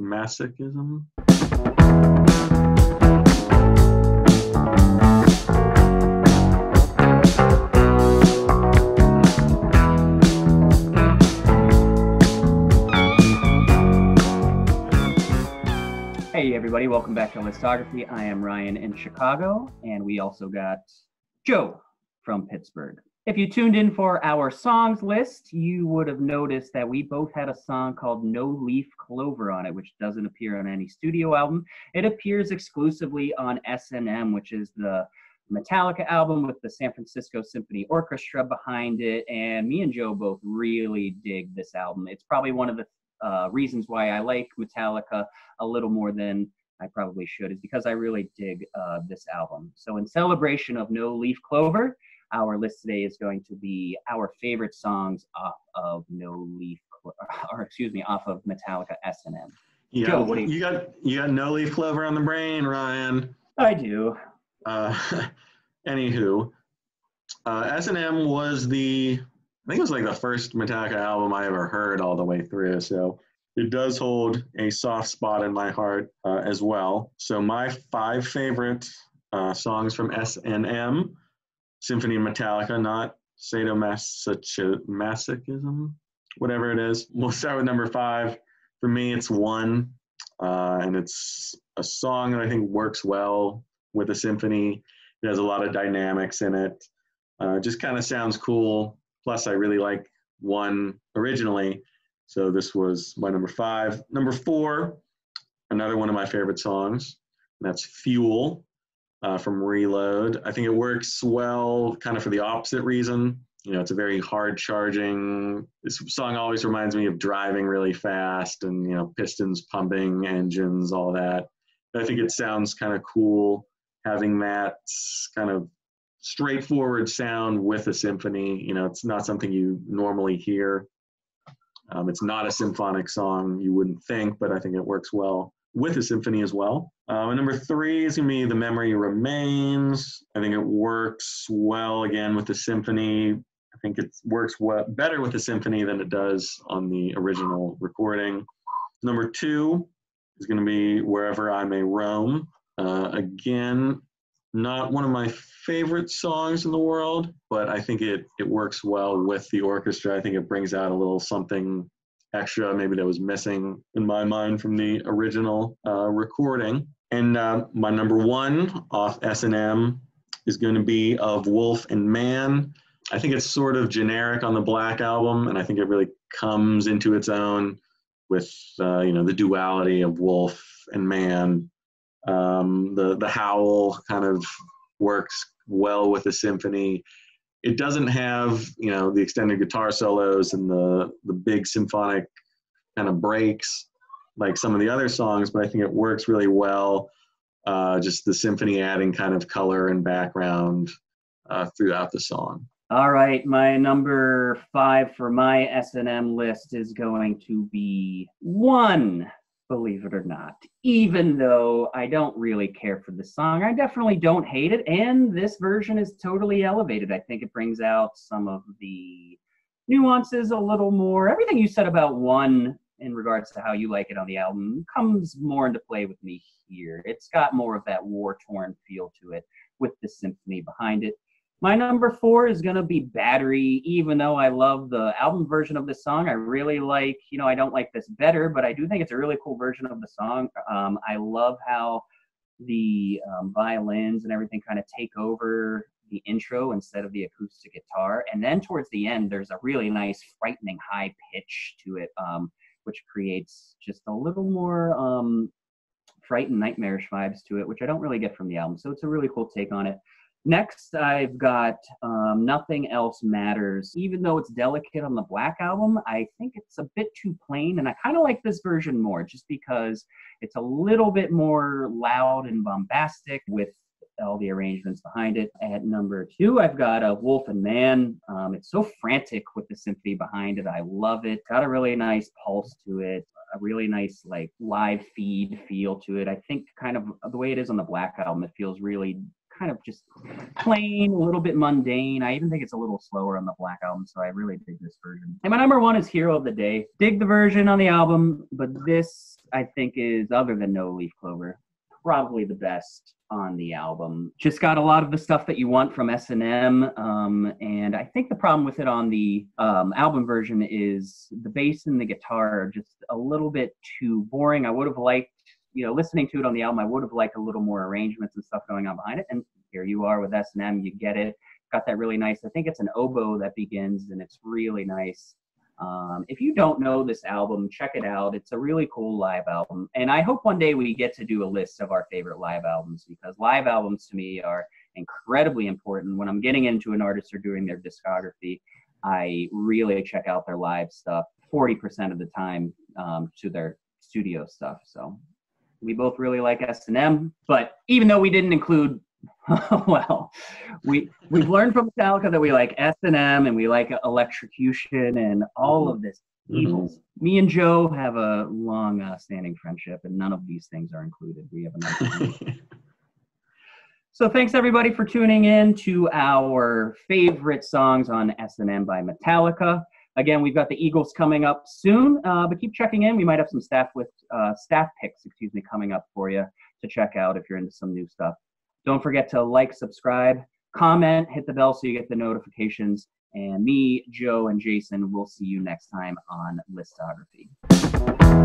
masochism. Hey everybody, welcome back to Listography. I am Ryan in Chicago, and we also got Joe from Pittsburgh. If you tuned in for our songs list, you would have noticed that we both had a song called No Leaf Clover on it, which doesn't appear on any studio album. It appears exclusively on S&M, which is the Metallica album with the San Francisco Symphony Orchestra behind it, and me and Joe both really dig this album. It's probably one of the reasons why I like Metallica a little more than I probably should is because I really dig this album. So in celebration of No Leaf Clover, our list today is going to be our favorite songs off of off of Metallica S&M. Yeah, Joe, what do you got No Leaf Clover on the brain, Ryan. I do. Anywho, S&M was I think it was like the first Metallica album I ever heard all the way through. So it does hold a soft spot in my heart as well. So my 5 favorite songs from S&M, Symphony and Metallica, not sadomasochism, whatever it is. We'll start with number 5. For me, it's One, and it's a song that I think works well with a symphony. It has a lot of dynamics in it. Just kind of sounds cool. Plus, I really like One originally, so this was my number 5. Number 4, another one of my favorite songs, and that's Fuel from Reload. I think it works well kind of for the opposite reason. You know, it's a very hard charging. This song always reminds me of driving really fast and, you know, pistons pumping, engines, all that. But I think it sounds kind of cool having that kind of straightforward sound with a symphony. You know, it's not something you normally hear. It's not a symphonic song, you wouldn't think, but I think it works well with a symphony as well. And number 3 is going to be The Memory Remains. I think it works well, again, with the symphony. I think it works better with the symphony than it does on the original recording. Number 2 is going to be Wherever I May Roam. Again, not one of my favorite songs in the world, but I think it works well with the orchestra. I think it brings out a little something extra maybe that was missing in my mind from the original recording. And my number 1 off S&M is going to be Of Wolf and Man. I think it's sort of generic on the Black Album, and I think it really comes into its own with the duality of wolf and man. The howl kind of works well with the symphony. It doesn't have, you know, the extended guitar solos and the big symphonic kind of breaks like some of the other songs, but I think it works really well. Just the symphony adding kind of color and background throughout the song. All right, my number 5 for my S&M list is going to be One. Believe it or not, even though I don't really care for the song, I definitely don't hate it, and this version is totally elevated. I think it brings out some of the nuances a little more. Everything you said about One in regards to how you like it on the album comes more into play with me here. It's got more of that war-torn feel to it with the symphony behind it. My number 4 is going to be Battery. Even though I love the album version of this song, I really like, I don't like this better, but I do think it's a really cool version of the song. I love how the violins and everything kind of take over the intro instead of the acoustic guitar. And then towards the end, there's a really nice, frightening high pitch to it, which creates just a little more frightened, nightmarish vibes to it, which I don't really get from the album. So it's a really cool take on it. Next, I've got Nothing Else Matters. Even though it's delicate on the Black Album, I think it's a bit too plain, and I kind of like this version more just because it's a little bit more loud and bombastic with all the arrangements behind it. At number 2, I've got Wolf and Man. It's so frantic with the symphony behind it. I love it. Got a really nice pulse to it, a really nice like live feed feel to it. I think kind of the way it is on the Black Album, it feels really kind of just plain, a little bit mundane. I even think it's a little slower on the Black Album, so I really dig this version. And my number 1 is Hero of the Day. Dig the version on the album, but this I think is, other than No Leaf Clover, probably the best on the album. Just got a lot of the stuff that you want from S&M, and I think the problem with it on the album version is the bass and the guitar are just a little bit too boring. I would have liked, listening to it on the album, I would have liked a little more arrangements and stuff going on behind it, and here you are with S&M, you get it. Got that really nice, I think it's an oboe that begins, and it's really nice. If you don't know this album, check it out. It's a really cool live album. And I hope one day we get to do a list of our favorite live albums, because live albums to me are incredibly important. When I'm getting into an artist or doing their discography, I really check out their live stuff 40% of the time to their studio stuff. So we both really like S&M, but even though we didn't include well, we've learned from Metallica that we like S&M and we like Electrocution and all of this evils. Me and Joe have a long standing friendship, and none of these things are included. We have a nice So thanks everybody for tuning in to our favorite songs on S&M by Metallica. Again, we've got the Eagles coming up soon, but keep checking in. We might have some staff picks, coming up for you to check out if you're into some new stuff. Don't forget to like, subscribe, comment, hit the bell so you get the notifications. And me, Joe, and Jason will see you next time on Listography.